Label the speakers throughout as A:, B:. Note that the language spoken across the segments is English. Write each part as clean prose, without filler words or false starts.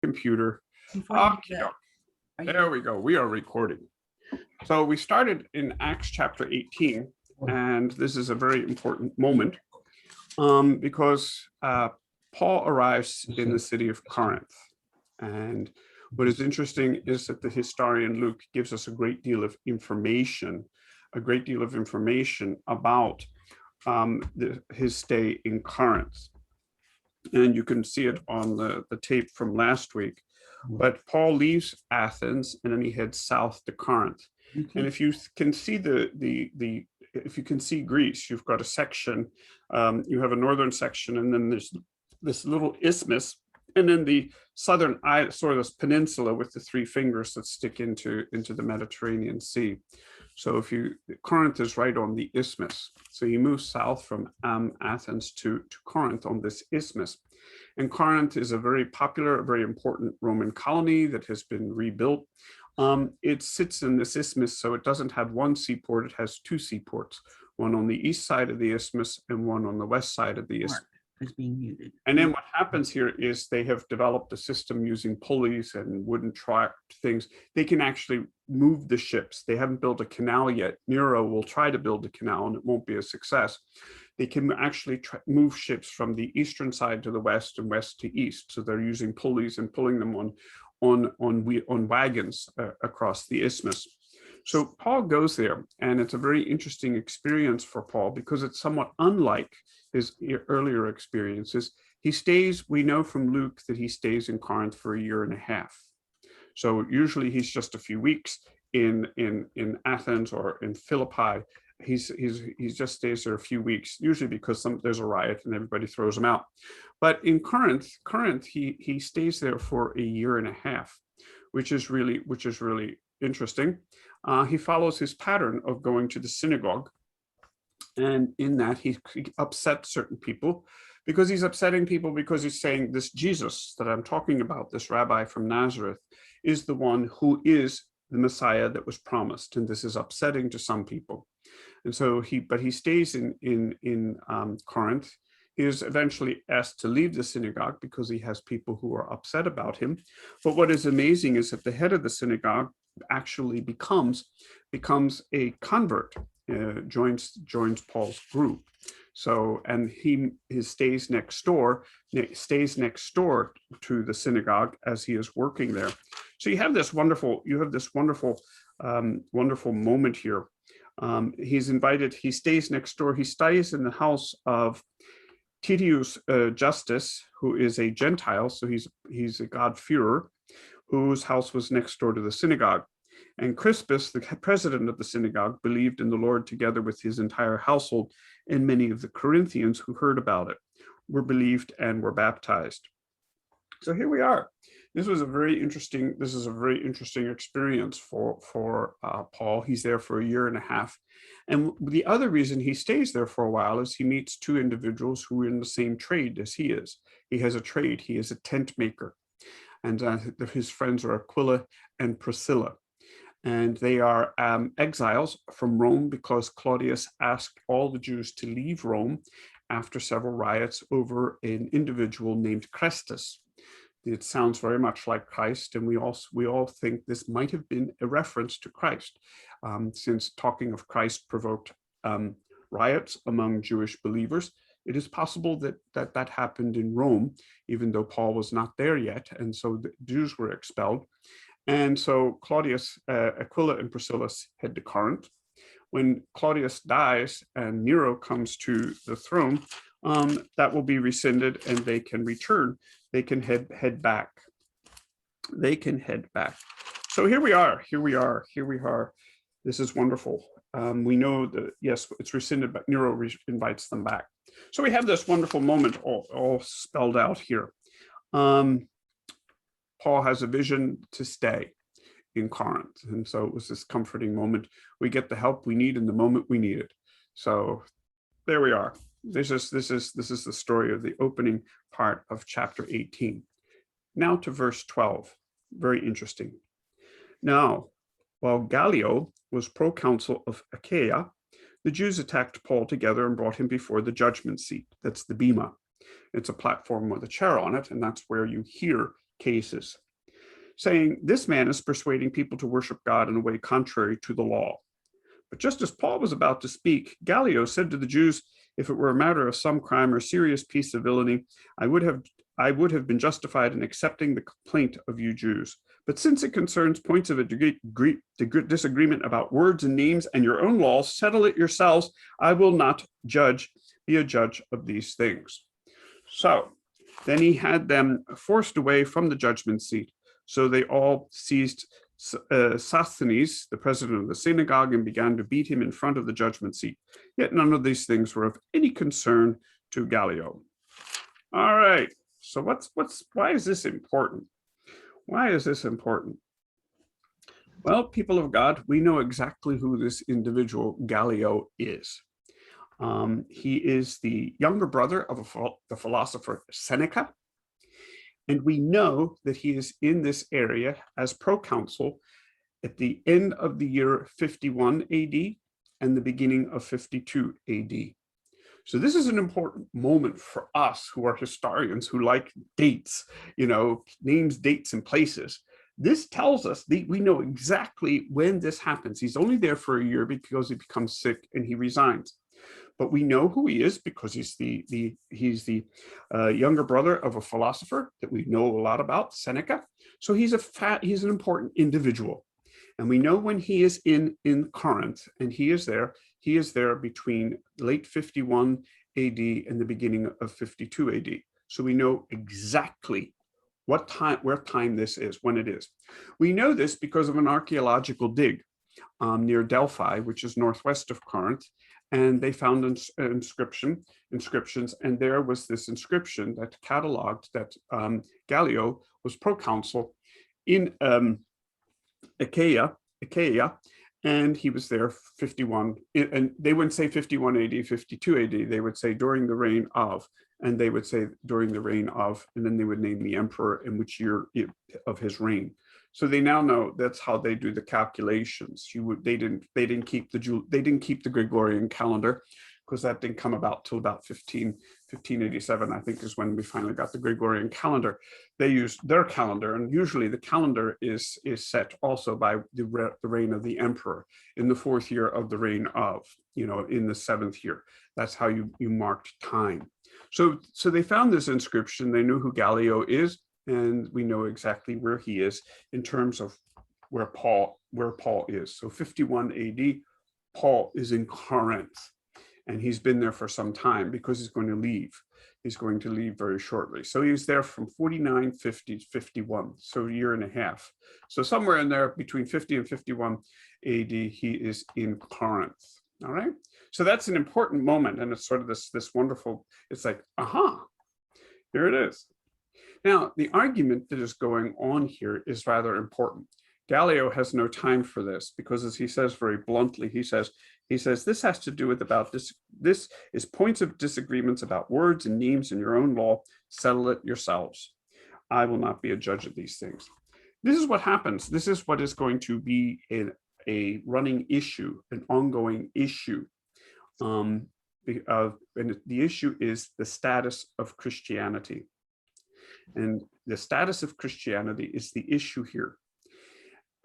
A: computer.
B: Before you do
A: Okey
B: that,
A: doke.
B: are you-
A: There we go. We are recording. So we started in Acts chapter 18, and this is a very important moment because Paul arrives in the city of Corinth. And what is interesting is that the historian Luke gives us a great deal of information about his stay in Corinth. And you can see it on the tape from last week. But Paul leaves Athens and then he heads south to Corinth. And if you can see if you can see Greece, you've got a section, you have a northern section, and then there's this little isthmus, and then the southern sort of this peninsula with the three fingers that stick into the Mediterranean Sea. So Corinth is right on the isthmus. So he moves south from Athens to Corinth on this isthmus. And Corinth is a very popular, very important Roman colony that has been rebuilt. It sits in this isthmus, so it doesn't have one seaport, it has two seaports, one on the east side of the isthmus and one on the west side of the isthmus.
B: is being muted.
A: And then what happens here is they have developed a system using pulleys and wooden tracked things. They can actually move the ships. They haven't built a canal yet. Nero will try to build a canal and it won't be a success. They can actually move ships from the eastern side to the west and west to east. So they're using pulleys and pulling them on wagons across the isthmus. So Paul goes there, and it's a very interesting experience for Paul because it's somewhat unlike his earlier experiences. He stays, we know from Luke that he stays in Corinth for a year and a half. So usually he's just a few weeks in Athens or in Philippi. He just stays there a few weeks, usually because there's a riot and everybody throws him out. But in Corinth, he stays there for a year and a half, which is really interesting. He follows his pattern of going to the synagogue, and in that he upsets certain people because he's saying this Jesus that I'm talking about, this rabbi from Nazareth, is the one who is the Messiah that was promised, and this is upsetting to some people. And so he stays in Corinth. He is eventually asked to leave the synagogue because he has people who are upset about him. But what is amazing is that the head of the synagogue actually becomes a convert, joins Paul's group. So, and he stays next door to the synagogue as he is working there. So you have this wonderful moment here. He's invited. He stays next door. He stays in the house of Titius Justus, who is a Gentile, so he's a God-fearer, whose house was next door to the synagogue. And Crispus, the president of the synagogue, believed in the Lord together with his entire household, and many of the Corinthians who heard about it were believed and were baptized. So here we are. This is a very interesting experience for Paul. He's there for a year and a half. And the other reason he stays there for a while is he meets two individuals who are in the same trade as he is. He has a trade. He is a tent maker. And his friends are Aquila and Priscilla. And they are exiles from Rome because Claudius asked all the Jews to leave Rome after several riots over an individual named Chrestus. It sounds very much like Christ, and we all think this might have been a reference to Christ, since talking of Christ provoked riots among Jewish believers. It is possible that happened in Rome, even though Paul was not there yet, and so the Jews were expelled. And so Claudius, Aquila, and Priscilla head to Corinth. When Claudius dies and Nero comes to the throne, that will be rescinded and they can return. They can head back. So here we are. This is wonderful. We know that, yes, it's rescinded, but Nero invites them back. So we have this wonderful moment all spelled out here. Paul has a vision to stay in Corinth. And so it was this comforting moment. We get the help we need in the moment we need it. So there we are. This is the story of the opening part of chapter 18. Now to verse 12. Very interesting. Now, while Gallio was proconsul of Achaia, the Jews attacked Paul together and brought him before the judgment seat. That's the bema. It's a platform with a chair on it, and that's where you hear cases, saying, "This man is persuading people to worship God in a way contrary to the law." But just as Paul was about to speak, Gallio said to the Jews, "If it were a matter of some crime or serious piece of villainy, I would have been justified in accepting the complaint of you Jews. But since it concerns points of a disagreement about words and names and your own laws, settle it yourselves. I will not be a judge of these things." So then he had them forced away from the judgment seat. So they all seized Sosthenes, the president of the synagogue, and began to beat him in front of the judgment seat. Yet none of these things were of any concern to Gallio. All right. So why is this important? Why is this important? Well, people of God, we know exactly who this individual Gallio is. He is the younger brother of the philosopher Seneca. And we know that he is in this area as proconsul at the end of the year 51 AD and the beginning of 52 AD. So this is an important moment for us who are historians who like dates, names, dates, and places. This tells us we know exactly when this happens. He's only there for a year because he becomes sick and he resigns. But we know who he is because he's the younger brother of a philosopher that we know a lot about, Seneca. So he's an important individual. And we know when he is in Corinth, and he is there between late 51 AD and the beginning of 52 AD. So we know exactly where time this is, when it is. We know this because of an archaeological dig near Delphi, which is northwest of Corinth. And they found inscriptions, and there was this inscription that cataloged that Gallio was proconsul in Achaia, and he was there 51, and they wouldn't say 51 AD, 52 AD, they would say during the reign of, and they would say during the reign of, and then they would name the emperor in which year of his reign. So they now know that's how they do the calculations. They didn't keep the Gregorian calendar, because that didn't come about till about 1587, I think, is when we finally got the Gregorian calendar. They used their calendar, and usually the calendar is set also by the reign of the emperor in the 4th year of the reign of, in the 7th year. That's how you marked time. So they found this inscription. They knew who Gallio is, and we know exactly where he is in terms of where Paul is. So 51 AD, Paul is in Corinth, and he's been there for some time because he's going to leave. He's going to leave very shortly. So he's there from 49, 50 to 51, so a year and a half. So somewhere in there between 50 and 51 AD, he is in Corinth. All right. So that's an important moment, and it's sort of this wonderful, it's like, aha, here it is. Now, the argument that is going on here is rather important. Gallio has no time for this because, as he says very bluntly, he says this has to do with this is points of disagreements about words and names in your own law. Settle it yourselves. I will not be a judge of these things. This is what happens. This is what is going to be a running issue, an ongoing issue. And the issue is the status of Christianity. And the status of Christianity is the issue here.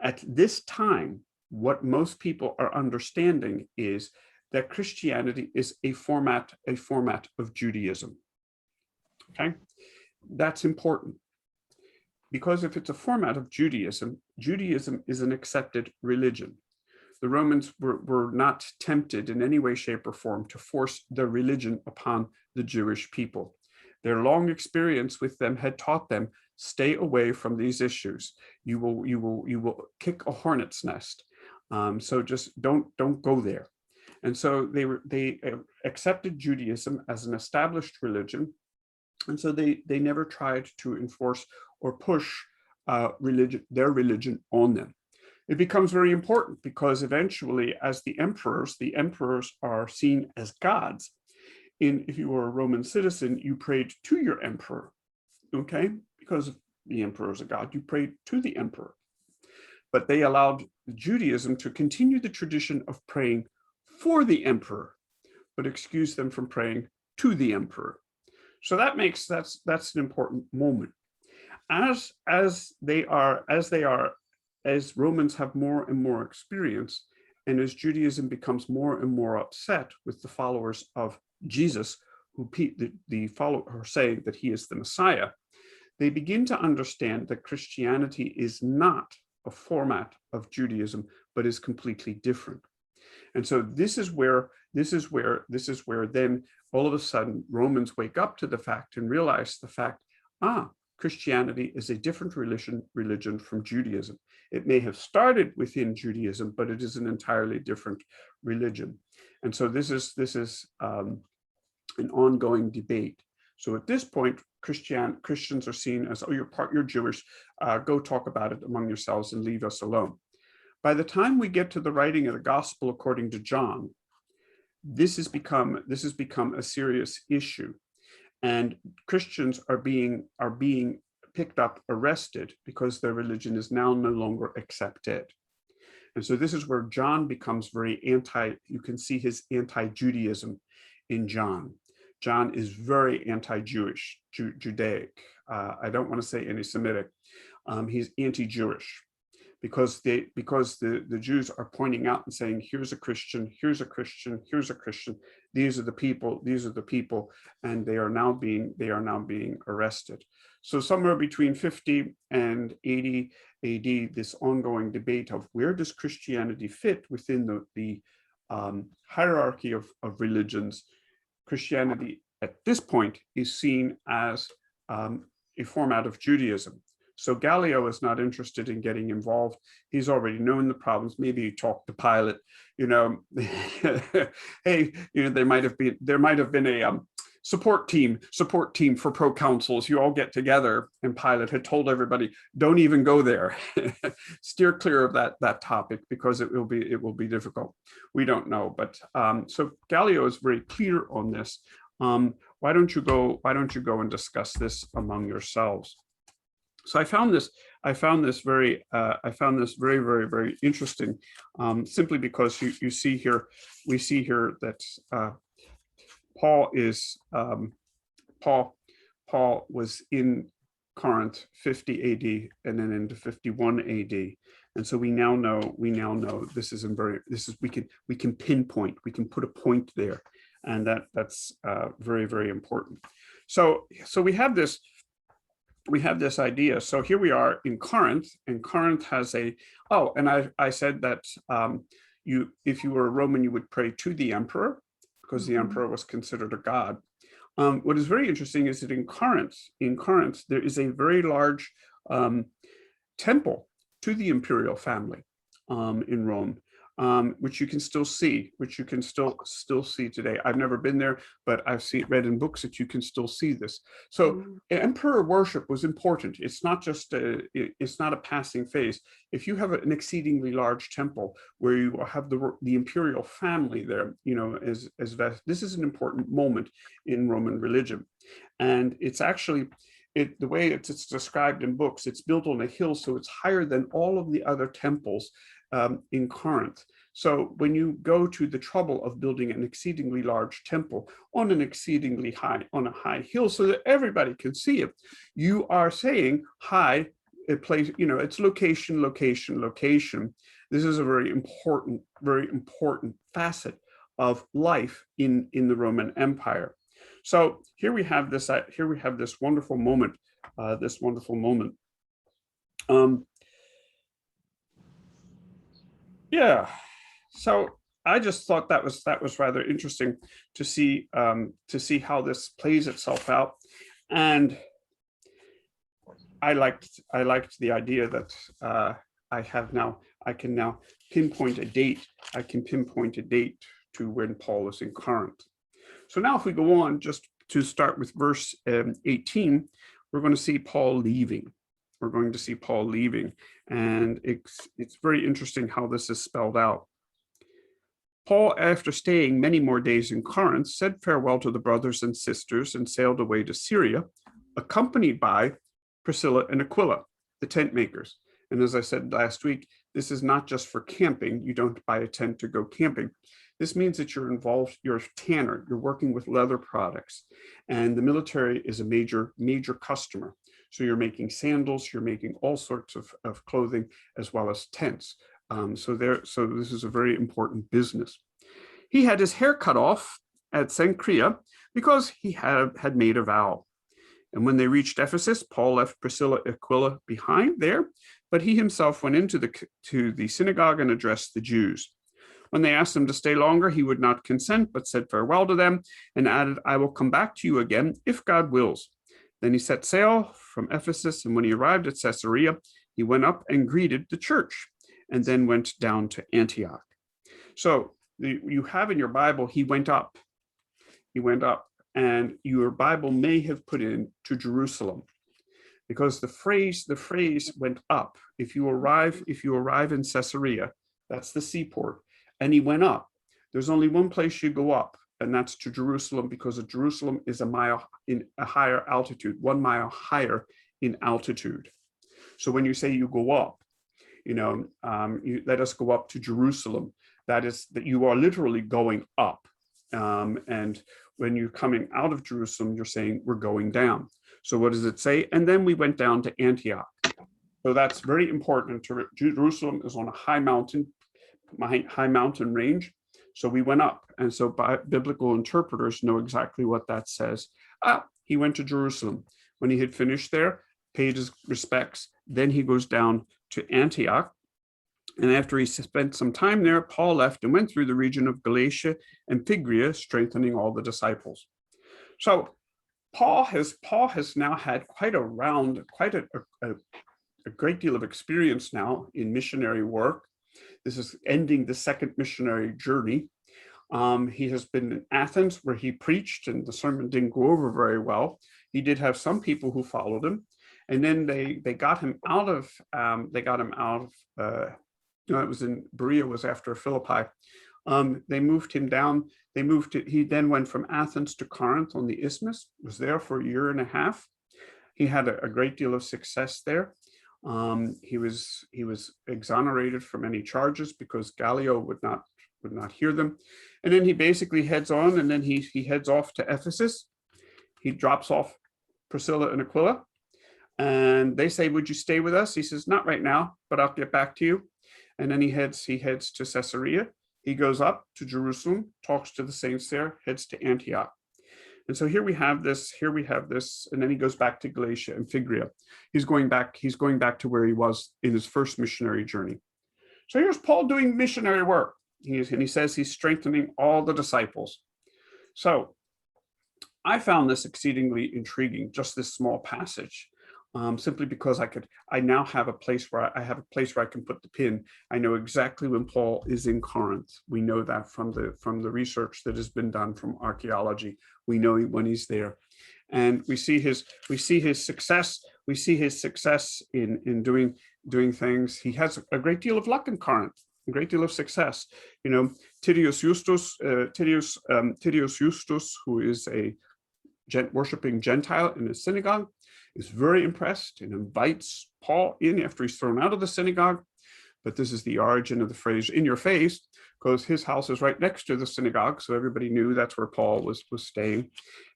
A: At this time, what most people are understanding is that Christianity is a format of Judaism. Okay, that's important, because if it's a format of Judaism, Judaism is an accepted religion. The Romans were not tempted in any way, shape, or form to force their religion upon the Jewish people. Their long experience with them had taught them, stay away from these issues. You will kick a hornet's nest. So just don't go there. And so they accepted Judaism as an established religion. And so they never tried to enforce or push their religion on them. It becomes very important because eventually, as the emperors are seen as gods. If you were a Roman citizen, you prayed to your emperor, okay? Because the emperor is a god, you prayed to the emperor. But they allowed Judaism to continue the tradition of praying for the emperor, but excused them from praying to the emperor. So that's an important moment. as Romans have more and more experience, and as Judaism becomes more and more upset with the followers of Jesus, who the followers are saying that he is the Messiah, they begin to understand that Christianity is not a format of Judaism, but is completely different. And so this is where then all of a sudden Romans wake up to the fact and realize the fact, Christianity is a different religion from Judaism. It may have started within Judaism, but it is an entirely different religion. And so this is an ongoing debate. So at this point, Christians are seen as, oh, you're Jewish, go talk about it among yourselves and leave us alone. By the time we get to the writing of the Gospel according to John, this has become a serious issue, and Christians are being picked up, arrested, because their religion is now no longer accepted. And so this is where John becomes very you can see his anti-Judaism in John. John is very anti-Jewish, Judaic. I don't want to say anti-Semitic. He's anti-Jewish, because the Jews are pointing out and saying, here's a Christian, here's a Christian, here's a Christian. These are the people, and they are now being arrested. So somewhere between 50 and 80 AD, this ongoing debate of where does Christianity fit within the hierarchy of religions. Christianity at this point is seen as a format of Judaism. So Gallio is not interested in getting involved. He's already known the problems. Maybe he talked to Pilate, hey, there might have been a support team for proconsuls. You all get together, and Pilate had told everybody, don't even go there. Steer clear of that topic, because it will be difficult. We don't know, but so Gallio is very clear on this. Why don't you go and discuss this among yourselves? So I found this very, very, very interesting, simply because we see here that Paul was in Corinth 50 AD and then into 51 AD, and so we now know we can pinpoint, we can put a point there, and that's very, very important. So we have this idea. So here we are in Corinth, and Corinth has and I said that if you were a Roman, you would pray to the emperor, because the emperor was considered a god. What is very interesting is that in Corinth, there is a very large temple to the imperial family in Rome, which you can still see, today. I've never been there, but I've read in books that you can still see this. So emperor worship was important. It's not just it's not a passing phase. If you have an exceedingly large temple where you have the imperial family there, this is an important moment in Roman religion. And it's actually, the way it's described in books, it's built on a hill, so it's higher than all of the other temples in Corinth. So when you go to the trouble of building an exceedingly large temple on a high hill so that everybody can see it, you are saying high, a place, it's location. This is a very important facet of life in the Roman Empire. So here we have this wonderful moment, Yeah, so I just thought that was rather interesting to see how this plays itself out, and I liked the idea that I can now pinpoint a date. I can pinpoint a date to when Paul is in Corinth. So now, if we go on, just to start with verse 18, we're going to see Paul leaving. And it's very interesting how this is spelled out. Paul, after staying many more days in Corinth, said farewell to the brothers and sisters and sailed away to Syria, accompanied by Priscilla and Aquila, the tent makers. And as I said last week, this is not just for camping. You don't buy a tent to go camping. This means that you're involved, you're a tanner, you're working with leather products, and the military is a major customer. So you're making sandals, you're making all sorts of clothing, as well as tents. So this is a very important business. He had his hair cut off at Cenchrea because he had made a vow. And when they reached Ephesus, Paul left Priscilla and Aquila behind there, but he himself went into the synagogue and addressed the Jews. When they asked him to stay longer, he would not consent, but said farewell to them and added, I will come back to you again if God wills. Then he set sail from Ephesus, and when he arrived at Caesarea, he went up and greeted the church and then went down to Antioch. So you have in your Bible, he went up. He went up. And your Bible may have put in to Jerusalem, because the phrase went up. If you arrive in Caesarea, that's the seaport, and he went up. There's only one place you go up, and that's to Jerusalem, because of Jerusalem is a mile in a higher altitude, 1 mile higher in altitude. So when you say you go up, you let us go up to Jerusalem. That is that you are literally going up, and when you're coming out of Jerusalem, you're saying we're going down. So what does it say? And then we went down to Antioch. So that's very important. Jerusalem is on a high mountain range. So we went up. And so biblical interpreters know exactly what that says. He went to Jerusalem. When he had finished there, paid his respects, then he goes down to Antioch. And after he spent some time there, Paul left and went through the region of Galatia and Phrygia, strengthening all the disciples. So Paul has now had quite a great deal of experience now in missionary work. This is ending the second missionary journey. He has been in Athens, where he preached, and the sermon didn't go over very well. He did have some people who followed him, and then they got him out of it was in Berea, was after Philippi. They moved him down. He then went from Athens to Corinth on the Isthmus, was there for a year and a half. He had a great deal of success there. He was exonerated from any charges because Gallio would not hear them. And then he basically heads on, and then he heads off to Ephesus. He drops off Priscilla and Aquila, and they say, would you stay with us? He says, not right now, but I'll get back to you. And then he heads to Caesarea. He goes up to Jerusalem, talks to the saints there, heads to Antioch. And so here we have this, and then he goes back to Galatia and Phrygia. He's going back to where he was in his first missionary journey. So here's Paul doing missionary work. And he says he's strengthening all the disciples. So I found this exceedingly intriguing, just this small passage. Simply because I now have a place where I can put the pin. I know exactly when Paul is in Corinth. We know that from the research that has been done from archaeology. We know when he's there, and we see his success. We see his success in doing things. He has a great deal of luck in Corinth, a great deal of success. Titius Justus, who is a worshiping Gentile in a synagogue, is very impressed and invites Paul in after he's thrown out of the synagogue. But this is the origin of the phrase "in your face," because his house is right next to the synagogue, so everybody knew that's where Paul was staying.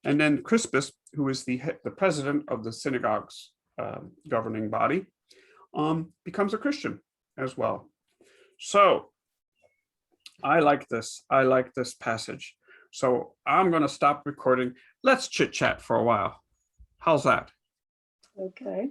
A: And then Crispus, who is the president of the synagogue's governing body, becomes a Christian as well. So I like this passage. So I'm going to stop recording. Let's chit chat for a while. How's that?
C: Okay.